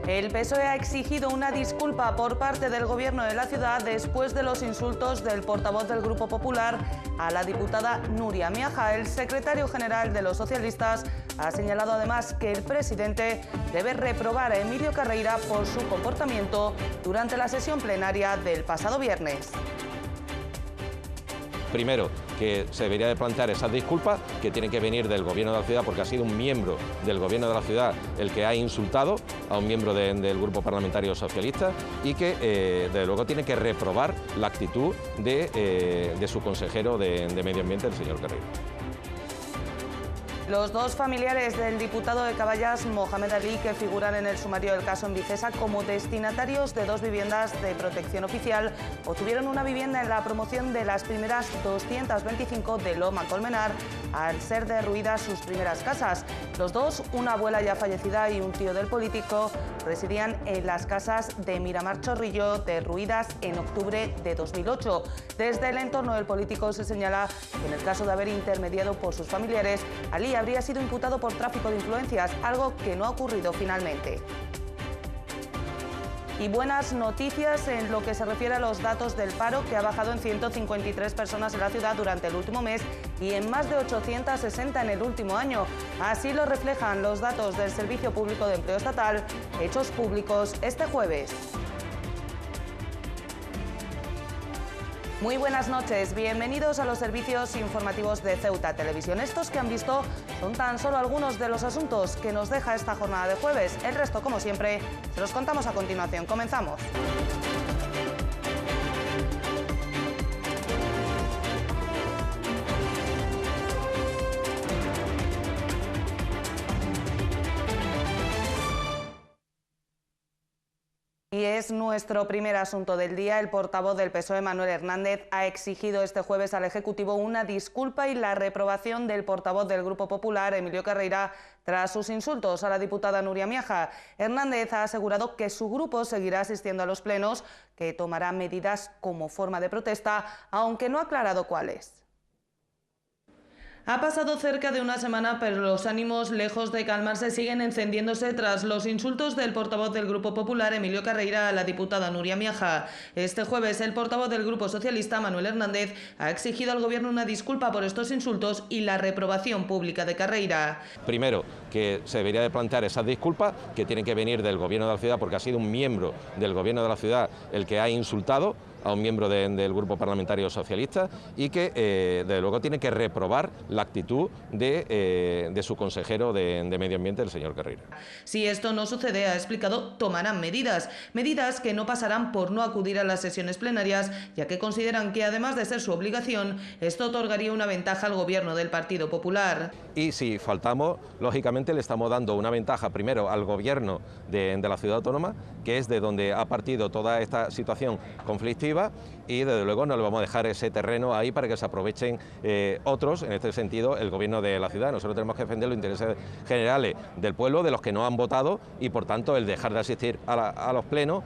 El PSOE ha exigido una disculpa por parte del Gobierno de la ciudad después de los insultos del portavoz del Grupo Popular a la diputada Nuria Miaja. El secretario general de los socialistas ha señalado además que el presidente debe reprobar a Emilio Carreira por su comportamiento durante la sesión plenaria del pasado viernes. Primero, que se debería de plantear esas disculpas que tienen que venir del Gobierno de la ciudad, porque ha sido un miembro del Gobierno de la ciudad el que ha insultado a un miembro del Grupo Parlamentario Socialista y que, desde luego, tiene que reprobar la actitud de su consejero de Medio Ambiente, el señor Carreira. Los dos familiares del diputado de Caballas, Mohamed Ali, que figuran en el sumario del caso en Vicesa como destinatarios de dos viviendas de protección oficial, obtuvieron una vivienda en la promoción de las primeras 225 de Loma Colmenar, al ser derruidas sus primeras casas. Los dos, una abuela ya fallecida y un tío del político, residían en las casas de Miramar Chorrillo, derruidas en octubre de 2008. Desde el entorno del político se señala que en el caso de haber intermediado por sus familiares, Ali habría sido imputado por tráfico de influencias, algo que no ha ocurrido finalmente. Y buenas noticias en lo que se refiere a los datos del paro, que ha bajado en 153 personas en la ciudad durante el último mes y en más de 860 en el último año. Así lo reflejan los datos del Servicio Público de Empleo Estatal, hechos públicos este jueves. Muy buenas noches, bienvenidos a los servicios informativos de Ceuta Televisión. Estos que han visto son tan solo algunos de los asuntos que nos deja esta jornada de jueves. El resto, como siempre, se los contamos a continuación. Comenzamos. Y es nuestro primer asunto del día. El portavoz del PSOE, Manuel Hernández, ha exigido este jueves al Ejecutivo una disculpa y la reprobación del portavoz del Grupo Popular, Emilio Carreira, tras sus insultos a la diputada Nuria Miaja. Hernández ha asegurado que su grupo seguirá asistiendo a los plenos, que tomará medidas como forma de protesta, aunque no ha aclarado cuáles. Ha pasado cerca de una semana, pero los ánimos, lejos de calmarse, siguen encendiéndose tras los insultos del portavoz del Grupo Popular, Emilio Carreira, a la diputada Nuria Miaja. Este jueves, el portavoz del Grupo Socialista, Manuel Hernández, ha exigido al Gobierno una disculpa por estos insultos y la reprobación pública de Carreira. Primero, que se debería de plantear esas disculpas que tienen que venir del Gobierno de la ciudad, porque ha sido un miembro del Gobierno de la ciudad el que ha insultado a un miembro del Grupo Parlamentario Socialista y que, desde luego, tiene que reprobar la actitud de su consejero de Medio Ambiente, el señor Carreira. Si esto no sucede, ha explicado, tomarán medidas que no pasarán por no acudir a las sesiones plenarias, ya que consideran que, además de ser su obligación, esto otorgaría una ventaja al Gobierno del Partido Popular. Y si faltamos, lógicamente le estamos dando una ventaja primero al Gobierno de la ciudad autónoma, que es de donde ha partido toda esta situación conflictiva, y desde luego no le vamos a dejar ese terreno ahí para que se aprovechen otros, en este sentido el Gobierno de la ciudad. Nosotros tenemos que defender los intereses generales del pueblo, de los que no han votado, y por tanto el dejar de asistir a los plenos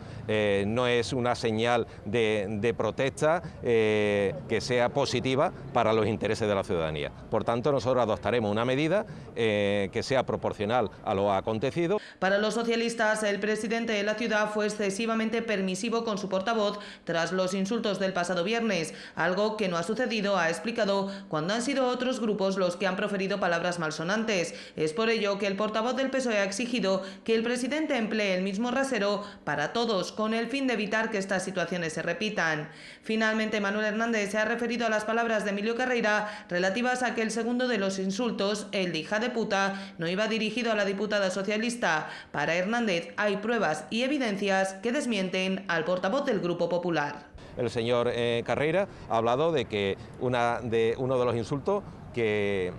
no es una señal de protesta que sea positiva para los intereses de la ciudadanía. Por tanto, nosotros adoptaremos una medida que sea proporcional a lo acontecido. Para los socialistas, el presidente de la ciudad fue excesivamente permisivo con su portavoz tras los insultos del pasado viernes, algo que no ha sucedido, ha explicado, cuando han sido otros grupos los que han proferido palabras malsonantes. Es por ello que el portavoz del PSOE ha exigido que el presidente emplee el mismo rasero para todos, con el fin de evitar que estas situaciones se repitan. Finalmente, Manuel Hernández se ha referido a las palabras de Emilio Carreira relativas a que el segundo de los insultos, el de hija de puta, no iba dirigido a la diputada socialista. Para Hernández hay pruebas y evidencias que desmienten al portavoz del Grupo Popular. El señor Carreira ha hablado de que uno de los insultos que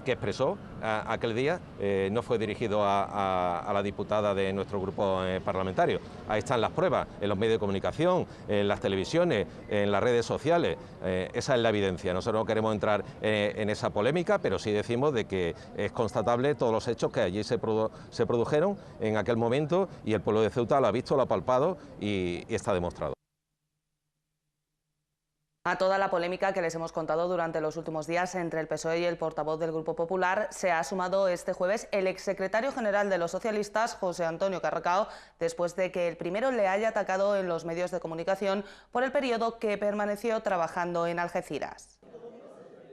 expresó aquel día no fue dirigido a la diputada de nuestro grupo parlamentario. Ahí están las pruebas, en los medios de comunicación, en las televisiones, en las redes sociales. Esa es la evidencia. Nosotros no queremos entrar en esa polémica, pero sí decimos de que es constatable todos los hechos que allí se produjeron en aquel momento, y el pueblo de Ceuta lo ha visto, lo ha palpado y está demostrado. A toda la polémica que les hemos contado durante los últimos días entre el PSOE y el portavoz del Grupo Popular, se ha sumado este jueves el exsecretario general de los socialistas, José Antonio Carracao, después de que el primero le haya atacado en los medios de comunicación por el periodo que permaneció trabajando en Algeciras.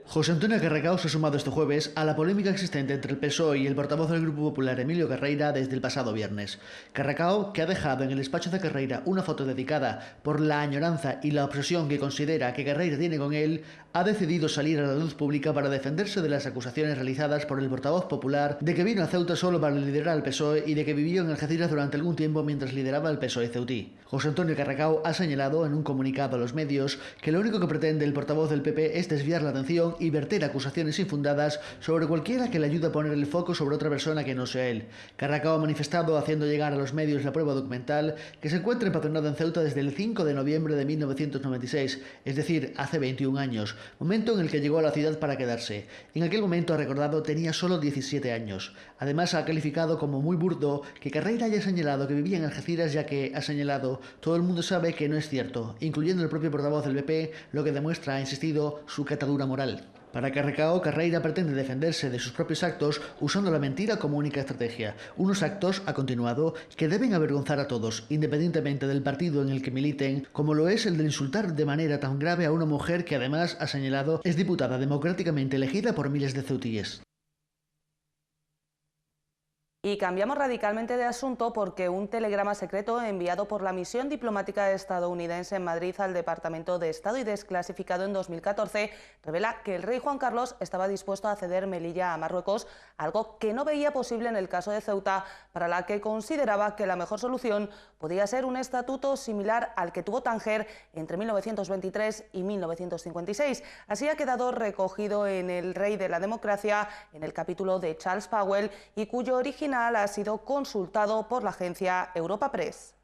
José Antonio Carracao se ha sumado este jueves a la polémica existente entre el PSOE y el portavoz del Grupo Popular, Emilio Carreira, desde el pasado viernes. Carracao, que ha dejado en el despacho de Carreira una foto dedicada por la añoranza y la obsesión que considera que Carreira tiene con él, ha decidido salir a la luz pública para defenderse de las acusaciones realizadas por el portavoz popular de que vino a Ceuta solo para liderar al PSOE y de que vivió en Algeciras durante algún tiempo mientras lideraba el PSOE ceutí. José Antonio Carracao ha señalado en un comunicado a los medios que lo único que pretende el portavoz del PP es desviar la atención y verter acusaciones infundadas sobre cualquiera que le ayude a poner el foco sobre otra persona que no sea él. Carracao ha manifestado, haciendo llegar a los medios la prueba documental, que se encuentra empadronado en Ceuta desde el 5 de noviembre de 1996, es decir, hace 21 años, momento en el que llegó a la ciudad para quedarse. En aquel momento, ha recordado, tenía solo 17 años. Además, ha calificado como muy burdo que Carreira haya señalado que vivía en Algeciras, ya que, ha señalado, todo el mundo sabe que no es cierto, incluyendo el propio portavoz del PP, lo que demuestra, ha insistido, su catadura moral. Para Carracao, Carreira pretende defenderse de sus propios actos usando la mentira como única estrategia. Unos actos, ha continuado, que deben avergonzar a todos, independientemente del partido en el que militen, como lo es el de insultar de manera tan grave a una mujer que además, ha señalado, es diputada democráticamente elegida por miles de ceutíes. Y cambiamos radicalmente de asunto porque un telegrama secreto enviado por la misión diplomática estadounidense en Madrid al Departamento de Estado y desclasificado en 2014 revela que el rey Juan Carlos estaba dispuesto a ceder Melilla a Marruecos, algo que no veía posible en el caso de Ceuta, para la que consideraba que la mejor solución podía ser un estatuto similar al que tuvo Tánger entre 1923 y 1956. Así ha quedado recogido en El Rey de la Democracia, en el capítulo de Charles Powell, y cuyo origen ha sido consultado por la agencia Europa Press.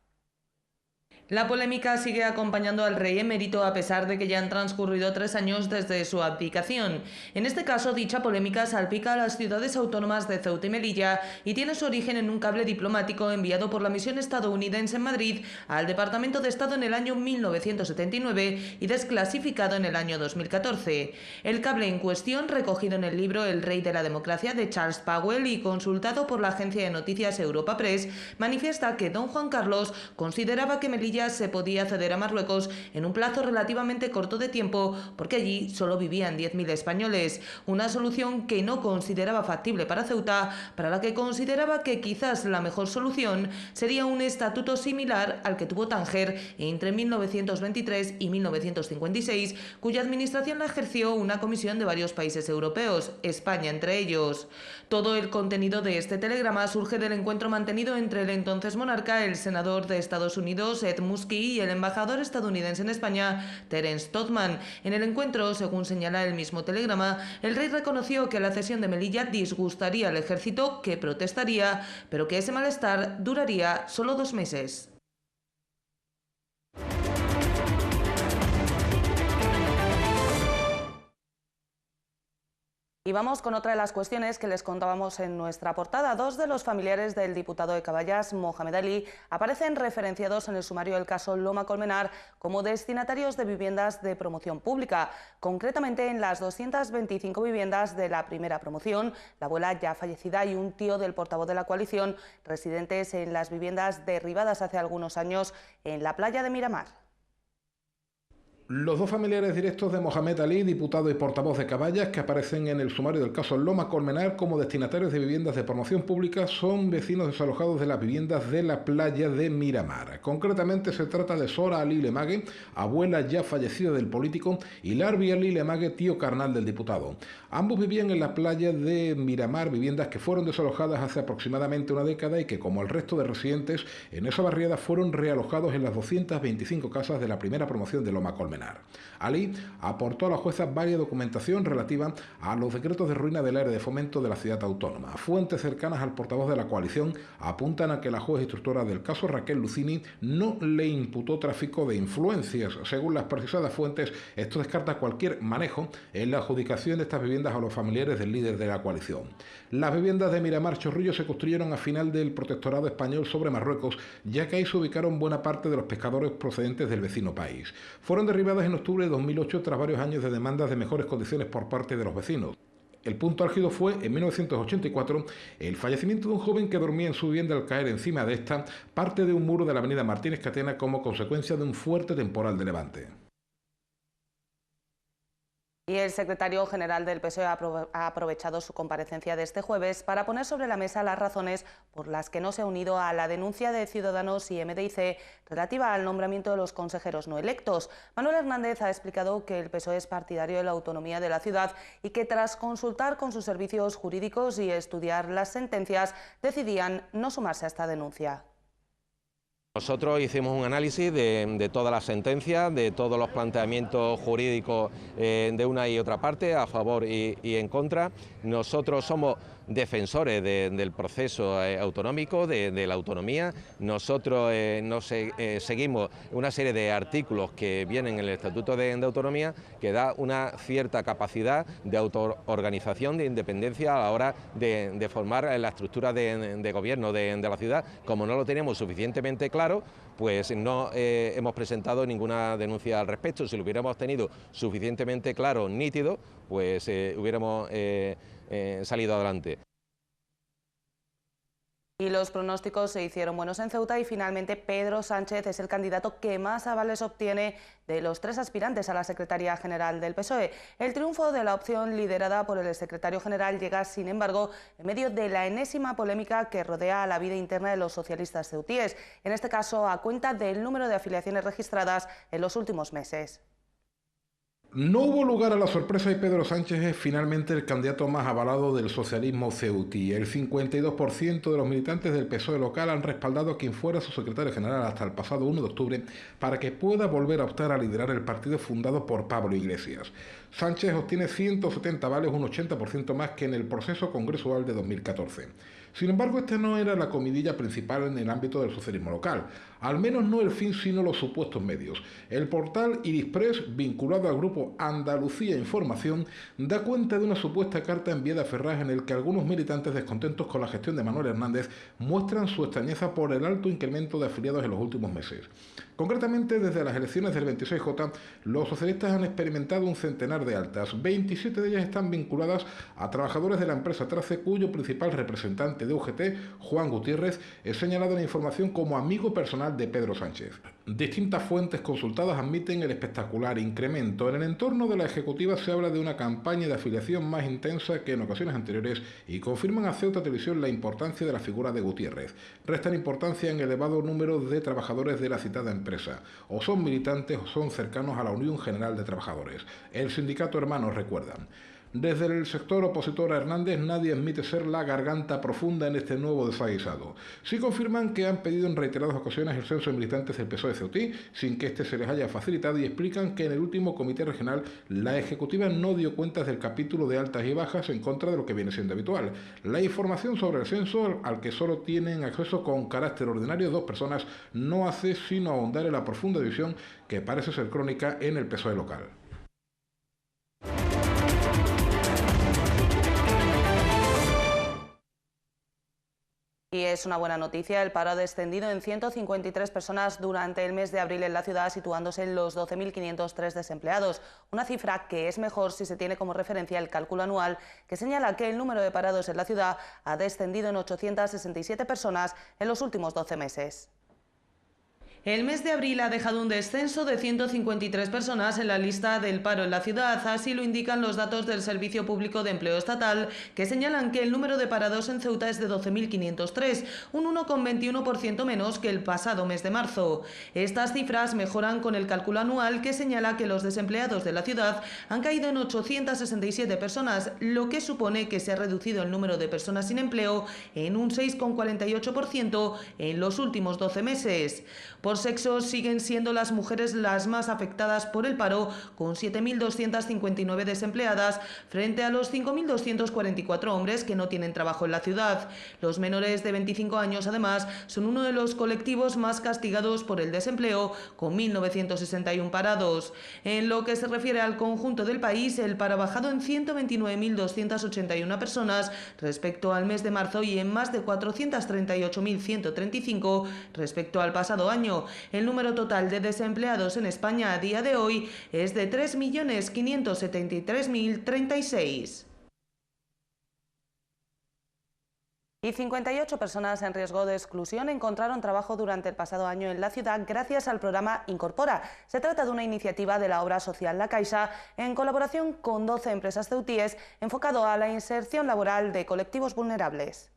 La polémica sigue acompañando al rey emérito a pesar de que ya han transcurrido 3 años desde su abdicación. En este caso, dicha polémica salpica a las ciudades autónomas de Ceuta y Melilla y tiene su origen en un cable diplomático enviado por la misión estadounidense en Madrid al Departamento de Estado en el año 1979 y desclasificado en el año 2014. El cable en cuestión, recogido en el libro El Rey de la Democracia de Charles Powell y consultado por la agencia de noticias Europa Press, manifiesta que don Juan Carlos consideraba que Melilla se podía ceder a Marruecos en un plazo relativamente corto de tiempo porque allí solo vivían 10.000 españoles, una solución que no consideraba factible para Ceuta, para la que consideraba que quizás la mejor solución sería un estatuto similar al que tuvo Tánger entre 1923 y 1956, cuya administración la ejerció una comisión de varios países europeos, España entre ellos. Todo el contenido de este telegrama surge del encuentro mantenido entre el entonces monarca, el senador de Estados Unidos, Ed Muskie, y el embajador estadounidense en España, Terence Todman. En el encuentro, según señala el mismo telegrama, el rey reconoció que la cesión de Melilla disgustaría al ejército, que protestaría, pero que ese malestar duraría solo 2 meses. Y vamos con otra de las cuestiones que les contábamos en nuestra portada. 2 de los familiares del diputado de Caballas, Mohamed Ali, aparecen referenciados en el sumario del caso Loma Colmenar como destinatarios de viviendas de promoción pública. Concretamente, en las 225 viviendas de la primera promoción, la abuela ya fallecida y un tío del portavoz de la coalición, residentes en las viviendas derribadas hace algunos años en la playa de Miramar. Los 2 familiares directos de Mohamed Ali, diputado y portavoz de Caballas, que aparecen en el sumario del caso Loma Colmenar como destinatarios de viviendas de promoción pública, son vecinos desalojados de las viviendas de la playa de Miramar. Concretamente se trata de Sora Ali Lemague, abuela ya fallecida del político, y Larbi Ali Lemague, tío carnal del diputado. Ambos vivían en la playa de Miramar, viviendas que fueron desalojadas hace aproximadamente una década y que, como el resto de residentes en esa barriada, fueron realojados en las 225 casas de la primera promoción de Loma Colmenar. Ali aportó a la jueza varias documentación relativa a los decretos de ruina del área de fomento de la ciudad autónoma. Fuentes cercanas al portavoz de la coalición apuntan a que la juez instructora del caso, Raquel Lucini, no le imputó tráfico de influencias. Según las precisadas fuentes, esto descarta cualquier manejo en la adjudicación de estas viviendas a los familiares del líder de la coalición. Las viviendas de Miramar Chorrillo se construyeron a final del protectorado español sobre Marruecos, ya que ahí se ubicaron buena parte de los pescadores procedentes del vecino país. Fueron derribadas derribadas en octubre de 2008 tras varios años de demandas de mejores condiciones por parte de los vecinos. El punto álgido fue, en 1984, el fallecimiento de un joven que dormía en su vivienda al caer encima de esta parte de un muro de la avenida Martínez Catena como consecuencia de un fuerte temporal de levante. Y el secretario general del PSOE ha aprovechado su comparecencia de este jueves para poner sobre la mesa las razones por las que no se ha unido a la denuncia de Ciudadanos y MDIC relativa al nombramiento de los consejeros no electos. Manuel Hernández ha explicado que el PSOE es partidario de la autonomía de la ciudad y que tras consultar con sus servicios jurídicos y estudiar las sentencias decidían no sumarse a esta denuncia. Nosotros hicimos un análisis de todas las sentencias, de todos los planteamientos jurídicos de una y otra parte, a favor y en contra. Nosotros somos defensores del proceso autonómico, de la autonomía. Nosotros seguimos una serie de artículos que vienen en el Estatuto de Autonomía que da una cierta capacidad de autoorganización, de independencia a la hora de formar la estructura de gobierno de la ciudad. Como no lo tenemos suficientemente claro, pues no hemos presentado ninguna denuncia al respecto. Si lo hubiéramos tenido suficientemente claro, nítido, pues hubiéramos salido adelante. Y los pronósticos se hicieron buenos en Ceuta y finalmente Pedro Sánchez es el candidato que más avales obtiene de los 3 aspirantes a la Secretaría General del PSOE. El triunfo de la opción liderada por el secretario general llega, sin embargo, en medio de la enésima polémica que rodea a la vida interna de los socialistas ceutíes, en este caso a cuenta del número de afiliaciones registradas en los últimos meses. No hubo lugar a la sorpresa y Pedro Sánchez es finalmente el candidato más avalado del socialismo ceutí. El 52% de los militantes del PSOE local han respaldado a quien fuera su secretario general hasta el pasado 1 de octubre para que pueda volver a optar a liderar el partido fundado por Pablo Iglesias. Sánchez obtiene 170 avales, un 80% más que en el proceso congresual de 2014. Sin embargo, esta no era la comidilla principal en el ámbito del socialismo local, al menos no el fin sino los supuestos medios. El portal Irispress, vinculado al grupo Andalucía Información, da cuenta de una supuesta carta enviada a Ferraz en el que algunos militantes descontentos con la gestión de Manuel Hernández muestran su extrañeza por el alto incremento de afiliados en los últimos meses. Concretamente, desde las elecciones del 26J, los socialistas han experimentado un centenar de altas. 27 de ellas están vinculadas a trabajadores de la empresa Trace, cuyo principal representante de UGT, Juan Gutiérrez, es señalado en la información como amigo personal de Pedro Sánchez. Distintas fuentes consultadas admiten el espectacular incremento. En el entorno de la Ejecutiva se habla de una campaña de afiliación más intensa que en ocasiones anteriores y confirman a Ceuta Televisión la importancia de la figura de Gutiérrez. Restan importancia en el elevado número de trabajadores de la citada empresa. O son militantes o son cercanos a la Unión General de Trabajadores. El sindicato Hermanos recuerdan. Desde el sector opositor a Hernández nadie admite ser la garganta profunda en este nuevo desaguisado. Sí confirman que han pedido en reiteradas ocasiones el censo de militantes del PSOE ceutí, sin que este se les haya facilitado, y explican que en el último comité regional la Ejecutiva no dio cuentas del capítulo de altas y bajas en contra de lo que viene siendo habitual. La información sobre el censo, al que solo tienen acceso con carácter ordinario 2 personas, no hace sino ahondar en la profunda división que parece ser crónica en el PSOE local. Y es una buena noticia, el paro ha descendido en 153 personas durante el mes de abril en la ciudad, situándose en los 12.503 desempleados, una cifra que es mejor si se tiene como referencia el cálculo anual, que señala que el número de parados en la ciudad ha descendido en 867 personas en los últimos 12 meses. El mes de abril ha dejado un descenso de 153 personas en la lista del paro en la ciudad, así lo indican los datos del Servicio Público de Empleo Estatal, que señalan que el número de parados en Ceuta es de 12.503, un 1,21% menos que el pasado mes de marzo. Estas cifras mejoran con el cálculo anual, que señala que los desempleados de la ciudad han caído en 867 personas, lo que supone que se ha reducido el número de personas sin empleo en un 6,48% en los últimos 12 meses. Por sexo siguen siendo las mujeres las más afectadas por el paro, con 7.259 desempleadas frente a los 5.244 hombres que no tienen trabajo en la ciudad. Los menores de 25 años, además, son uno de los colectivos más castigados por el desempleo, con 1.961 parados. En lo que se refiere al conjunto del país, el paro ha bajado en 129.281 personas respecto al mes de marzo y en más de 438.135 respecto al pasado año. El número total de desempleados en España a día de hoy es de 3.573.036. Y 58 personas en riesgo de exclusión encontraron trabajo durante el pasado año en la ciudad gracias al programa Incorpora. Se trata de una iniciativa de la obra social La Caixa en colaboración con 12 empresas ceutíes enfocado a la inserción laboral de colectivos vulnerables.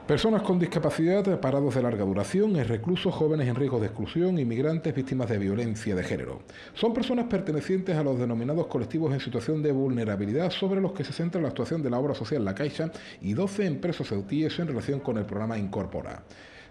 Personas con discapacidad, parados de larga duración, reclusos, jóvenes en riesgo de exclusión, inmigrantes, víctimas de violencia de género. Son personas pertenecientes a los denominados colectivos en situación de vulnerabilidad sobre los que se centra la actuación de la obra social La Caixa y 12 empresas ceutíes en relación con el programa Incorpora.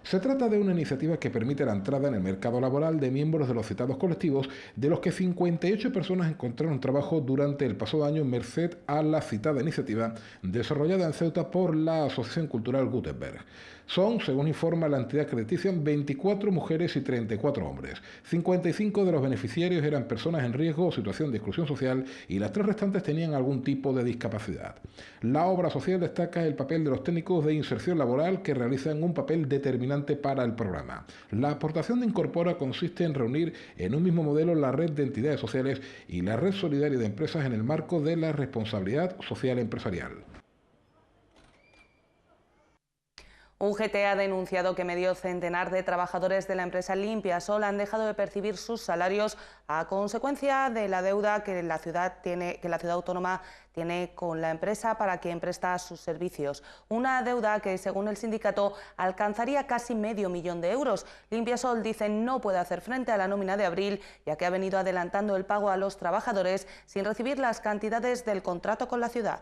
Se trata de una iniciativa que permite la entrada en el mercado laboral de miembros de los citados colectivos, de los que 58 personas encontraron trabajo durante el pasado año merced a la citada iniciativa desarrollada en Ceuta por la Asociación Cultural Gutenberg. Son, según informa la entidad crediticia, 24 mujeres y 34 hombres. 55 de los beneficiarios eran personas en riesgo o situación de exclusión social y las 3 restantes tenían algún tipo de discapacidad. La obra social destaca el papel de los técnicos de inserción laboral que realizan un papel determinante para el programa. La aportación de Incorpora consiste en reunir en un mismo modelo la red de entidades sociales y la red solidaria de empresas en el marco de la responsabilidad social empresarial. UGT ha denunciado que medio centenar de trabajadores de la empresa Limpiasol han dejado de percibir sus salarios a consecuencia de la deuda que la ciudad autónoma tiene con la empresa para quien presta sus servicios. Una deuda que, según el sindicato, alcanzaría casi medio millón de euros. Limpiasol, dice, no puede hacer frente a la nómina de abril, ya que ha venido adelantando el pago a los trabajadores sin recibir las cantidades del contrato con la ciudad.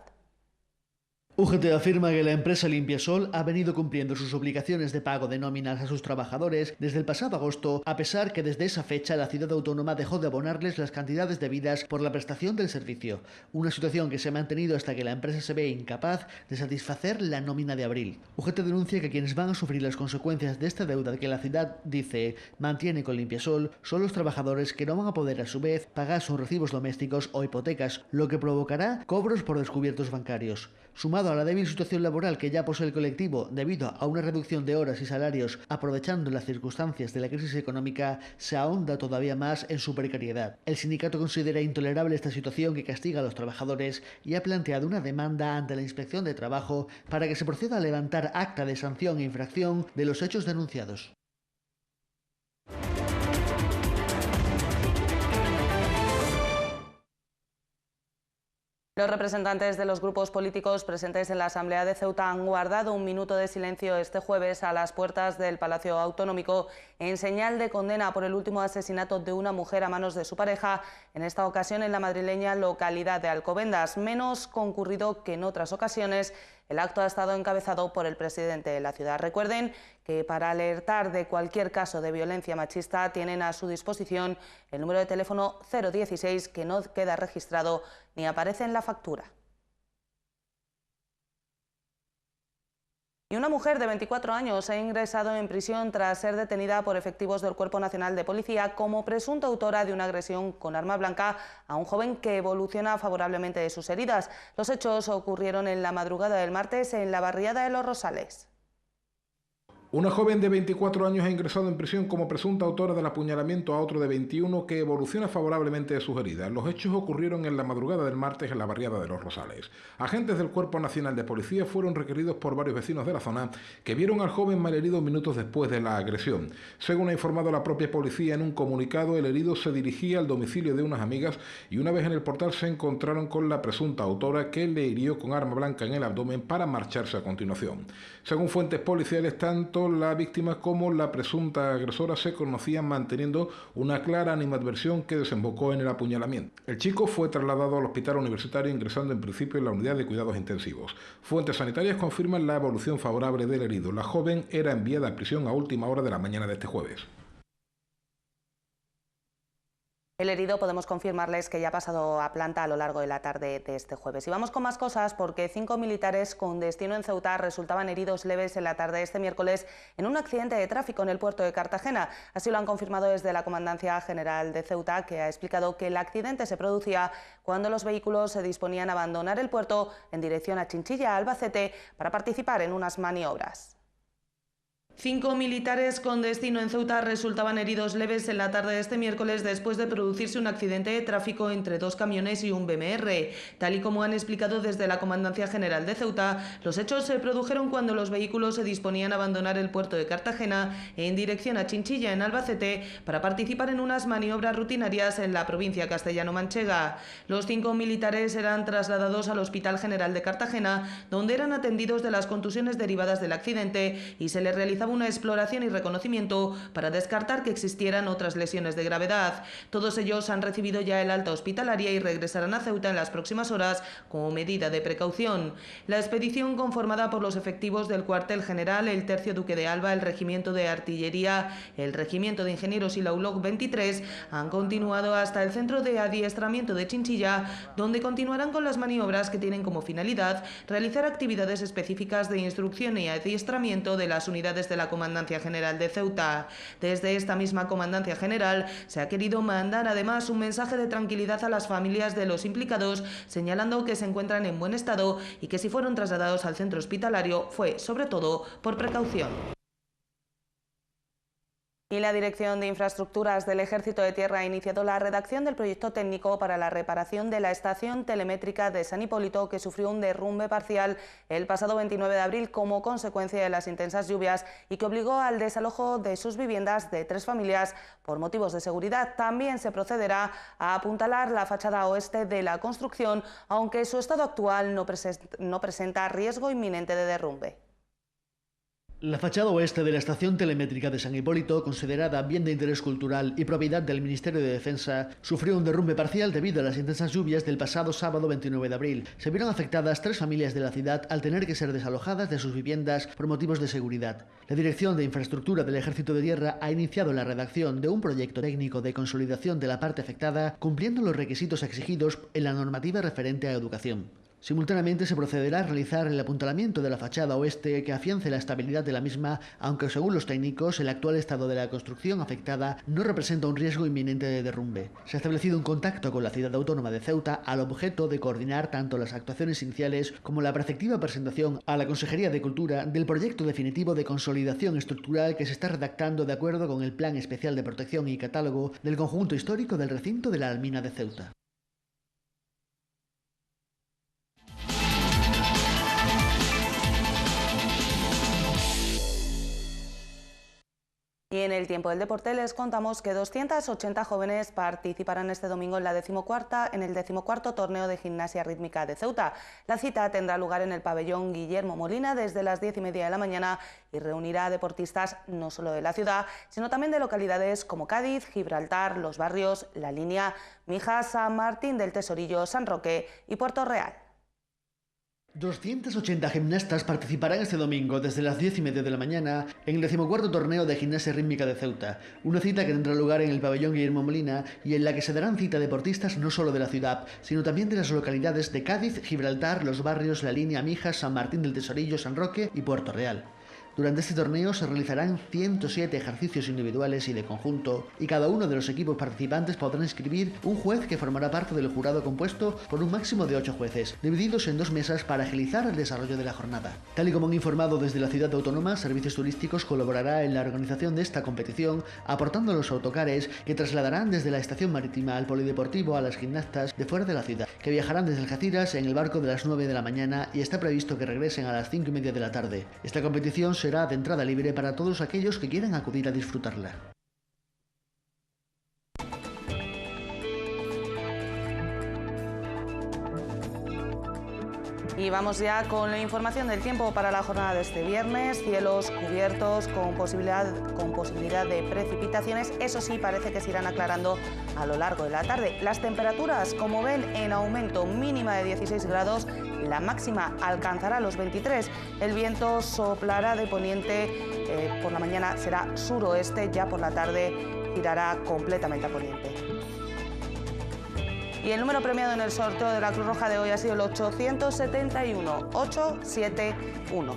UGT afirma que la empresa Limpiasol ha venido cumpliendo sus obligaciones de pago de nóminas a sus trabajadores desde el pasado agosto, a pesar que desde esa fecha la ciudad autónoma dejó de abonarles las cantidades debidas por la prestación del servicio, una situación que se ha mantenido hasta que la empresa se ve incapaz de satisfacer la nómina de abril. UGT denuncia que quienes van a sufrir las consecuencias de esta deuda que la ciudad, dice, mantiene con Limpiasol son los trabajadores que no van a poder a su vez pagar sus recibos domésticos o hipotecas, lo que provocará cobros por descubiertos bancarios. Sumado a la débil situación laboral que ya posee el colectivo debido a una reducción de horas y salarios aprovechando las circunstancias de la crisis económica, se ahonda todavía más en su precariedad. El sindicato considera intolerable esta situación que castiga a los trabajadores y ha planteado una demanda ante la Inspección de Trabajo para que se proceda a levantar acta de sanción e infracción de los hechos denunciados. Los representantes de los grupos políticos presentes en la Asamblea de Ceuta han guardado un minuto de silencio este jueves a las puertas del Palacio Autonómico en señal de condena por el último asesinato de una mujer a manos de su pareja, en esta ocasión en la madrileña localidad de Alcobendas. Menos concurrido que en otras ocasiones, el acto ha estado encabezado por el presidente de la ciudad. Recuerden que para alertar de cualquier caso de violencia machista tienen a su disposición el número de teléfono 016 que no queda registrado ni aparece en la factura. Y una mujer de 24 años ha ingresado en prisión tras ser detenida por efectivos del Cuerpo Nacional de Policía como presunta autora de una agresión con arma blanca a un joven que evoluciona favorablemente de sus heridas. Los hechos ocurrieron en la madrugada del martes en la barriada de Los Rosales. Una joven de 24 años ha ingresado en prisión como presunta autora del apuñalamiento a otro de 21 que evoluciona favorablemente de sus heridas. Los hechos ocurrieron en la madrugada del martes en la barriada de Los Rosales. Agentes del Cuerpo Nacional de Policía fueron requeridos por varios vecinos de la zona que vieron al joven malherido minutos después de la agresión. Según ha informado la propia policía en un comunicado, el herido se dirigía al domicilio de unas amigas y una vez en el portal se encontraron con la presunta autora que le hirió con arma blanca en el abdomen para marcharse a continuación. Según fuentes policiales, tanto la víctima como la presunta agresora se conocían manteniendo una clara animadversión que desembocó en el apuñalamiento. El chico fue trasladado al hospital universitario ingresando en principio en la unidad de cuidados intensivos. Fuentes sanitarias confirman la evolución favorable del herido. La joven era enviada a prisión a última hora de la mañana de este jueves. El herido podemos confirmarles que ya ha pasado a planta a lo largo de la tarde de este jueves. Y vamos con más cosas porque 5 militares con destino en Ceuta resultaban heridos leves en la tarde de este miércoles en un accidente de tráfico en el puerto de Cartagena. Así lo han confirmado desde la Comandancia General de Ceuta, que ha explicado que el accidente se producía cuando los vehículos se disponían a abandonar el puerto en dirección a Chinchilla, Albacete, para participar en unas maniobras. 5 militares con destino en Ceuta resultaban heridos leves en la tarde de este miércoles después de producirse un accidente de tráfico entre 2 camiones y un BMR. Tal y como han explicado desde la Comandancia General de Ceuta, los hechos se produjeron cuando los vehículos se disponían a abandonar el puerto de Cartagena en dirección a Chinchilla, en Albacete, para participar en unas maniobras rutinarias en la provincia castellano-manchega. Los 5 militares eran trasladados al Hospital General de Cartagena, donde eran atendidos de las contusiones derivadas del accidente y se les realizaba una exploración y reconocimiento para descartar que existieran otras lesiones de gravedad. Todos ellos han recibido ya el alta hospitalaria y regresarán a Ceuta en las próximas horas como medida de precaución. La expedición, conformada por los efectivos del cuartel general, el tercio Duque de Alba, el regimiento de artillería, el regimiento de ingenieros y la ULOC 23, han continuado hasta el centro de adiestramiento de Chinchilla, donde continuarán con las maniobras que tienen como finalidad realizar actividades específicas de instrucción y adiestramiento de las unidades de la Comandancia General de Ceuta. Desde esta misma Comandancia General se ha querido mandar además un mensaje de tranquilidad a las familias de los implicados, señalando que se encuentran en buen estado y que si fueron trasladados al centro hospitalario fue sobre todo por precaución. Y la Dirección de Infraestructuras del Ejército de Tierra ha iniciado la redacción del proyecto técnico para la reparación de la estación telemétrica de San Hipólito, que sufrió un derrumbe parcial el pasado 29 de abril como consecuencia de las intensas lluvias y que obligó al desalojo de sus viviendas de 3 familias por motivos de seguridad. También se procederá a apuntalar la fachada oeste de la construcción, aunque su estado actual no presenta riesgo inminente de derrumbe. La fachada oeste de la estación telemétrica de San Hipólito, considerada bien de interés cultural y propiedad del Ministerio de Defensa, sufrió un derrumbe parcial debido a las intensas lluvias del pasado sábado 29 de abril. Se vieron afectadas 3 familias de la ciudad al tener que ser desalojadas de sus viviendas por motivos de seguridad. La Dirección de Infraestructura del Ejército de Tierra ha iniciado la redacción de un proyecto técnico de consolidación de la parte afectada, cumpliendo los requisitos exigidos en la normativa referente a educación. Simultáneamente se procederá a realizar el apuntalamiento de la fachada oeste que afiance la estabilidad de la misma, aunque según los técnicos el actual estado de la construcción afectada no representa un riesgo inminente de derrumbe. Se ha establecido un contacto con la ciudad autónoma de Ceuta al objeto de coordinar tanto las actuaciones iniciales como la preceptiva presentación a la Consejería de Cultura del proyecto definitivo de consolidación estructural que se está redactando de acuerdo con el Plan Especial de Protección y Catálogo del conjunto histórico del recinto de la Almina de Ceuta. Y en el tiempo del deporte les contamos que 280 jóvenes participarán este domingo en el 14º torneo de gimnasia rítmica de Ceuta. La cita tendrá lugar en el pabellón Guillermo Molina desde las 10:30 de la mañana y reunirá a deportistas no solo de la ciudad, sino también de localidades como Cádiz, Gibraltar, Los Barrios, La Línea, Mijas, San Martín del Tesorillo, San Roque y Puerto Real. 280 gimnastas participarán este domingo desde las 10:30 de la mañana en el 14º torneo de gimnasia rítmica de Ceuta, una cita que tendrá lugar en el pabellón Guillermo Molina y en la que se darán cita deportistas no solo de la ciudad, sino también de las localidades de Cádiz, Gibraltar, Los Barrios, La Línea, Mijas, San Martín del Tesorillo, San Roque y Puerto Real. Durante este torneo se realizarán 107 ejercicios individuales y de conjunto, y cada uno de los equipos participantes podrá inscribir un juez que formará parte del jurado compuesto por un máximo de 8 jueces, divididos en 2 mesas para agilizar el desarrollo de la jornada. Tal y como han informado desde la ciudad autónoma, Servicios Turísticos colaborará en la organización de esta competición, aportando los autocares que trasladarán desde la estación marítima al polideportivo a las gimnastas de fuera de la ciudad, que viajarán desde Algeciras en el barco de las 9 de la mañana y está previsto que regresen a las 5:30 de la tarde. Esta competición será de entrada libre para todos aquellos que quieran acudir a disfrutarla. Y vamos ya con la información del tiempo para la jornada de este viernes. Cielos cubiertos con posibilidad de precipitaciones. Eso sí, parece que se irán aclarando a lo largo de la tarde. Las temperaturas, como ven, en aumento, mínima de 16 grados. La máxima alcanzará los 23. El viento soplará de poniente. Por la mañana será suroeste. Ya por la tarde girará completamente a poniente. Y el número premiado en el sorteo de la Cruz Roja de hoy ha sido el 871.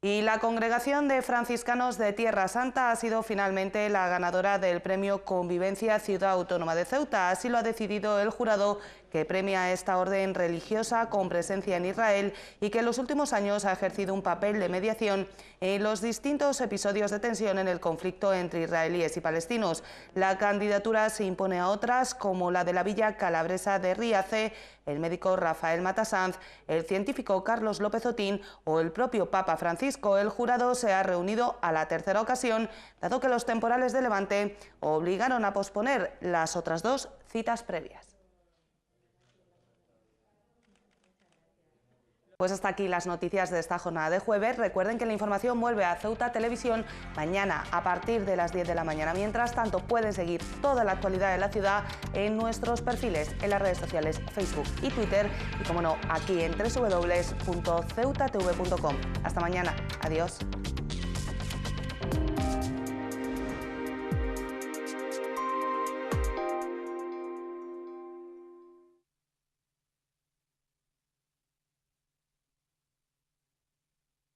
Y la Congregación de Franciscanos de Tierra Santa ha sido finalmente la ganadora del premio Convivencia Ciudad Autónoma de Ceuta. Así lo ha decidido el jurado, que premia esta orden religiosa con presencia en Israel y que en los últimos años ha ejercido un papel de mediación en los distintos episodios de tensión en el conflicto entre israelíes y palestinos. La candidatura se impone a otras, como la de la Villa Calabresa de Riace, el médico Rafael Matasanz, el científico Carlos López Otín o el propio Papa Francisco. El jurado se ha reunido a la tercera ocasión, dado que los temporales de Levante obligaron a posponer las otras dos citas previas. Pues hasta aquí las noticias de esta jornada de jueves. Recuerden que la información vuelve a Ceuta Televisión mañana a partir de las 10 de la mañana. Mientras tanto, pueden seguir toda la actualidad de la ciudad en nuestros perfiles en las redes sociales Facebook y Twitter y, como no, aquí en www.ceutatv.com. Hasta mañana. Adiós.